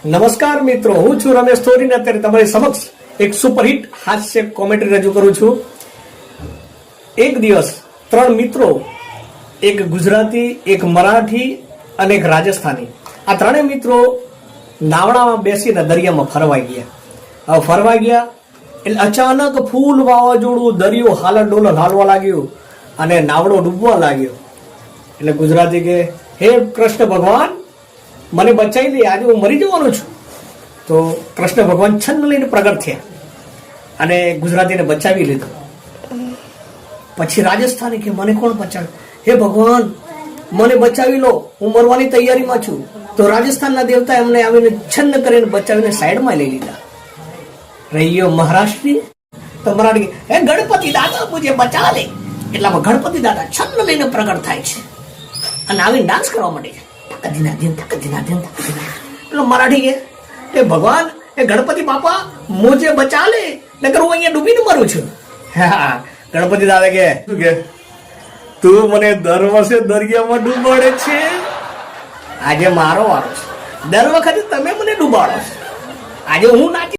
નમસ્કાર મિત્રો, હું છું રમેશ થોરી ને અત્યારે તમારી સમક્ષ એક સુપરહિટ હાસ્ય કોમેડી રજૂ કરું છું. એક દિવસ ત્રણ મિત્રો, એક ગુજરાતી, એક મરાઠી અને એક રાજસ્થાની, આ ત્રણેય મિત્રો નાવડામાં બેસીને દરિયામાં ફરવા ગયા. હવે ફરવા ગયા એટલે અચાનક ફૂલ વાવાઝોડું, દરિયો હાલર ડોલર હાલવા લાગ્યું અને નાવડો ડૂબવા લાગ્યો. એટલે ગુજરાતી કે, હે કૃષ્ણ ભગવાન, મને બચાવી લે, આજે હું મરી જવાનો છું. તો કૃષ્ણ ભગવાન છન્ન લઈને પ્રગટ થયા અને ગુજરાતીને બચાવી લીધો. પછી રાજસ્થાની કે, મને કોણ બચાવે? હે ભગવાન, મને બચાવી લો, હું મરવાની તૈયારીમાં છું. તો રાજસ્થાનના દેવતા એમને આવીને છન્ન કરીને બચાવીને સાઈડમાં લઈ લીધા. રહ્યો મહારાષ્ટ્રી, તો મરાઠી, હે ગણપતિ દાદા, મુજે બચા લે. એટલામાં ગણપતિ દાદા છન્ન લઈને પ્રગટ થાય છે અને આવીને ડાન્સ કરવા માંડે છે. એટલે મરાઠી કે, એ ભગવાન, એ ગણપતિ બાપા, મુજે બચા લે, નકર હું અહીંયા ડૂબીને મરું છું. હા, ગણપતિ દાદા કે, શું કે, તું મને દર વર્ષે દરિયામાં ડૂબાડે છે, આજે મારો વારો છે. દર વખતે તમે મને ડૂબાડો છો, આજે હું નાચી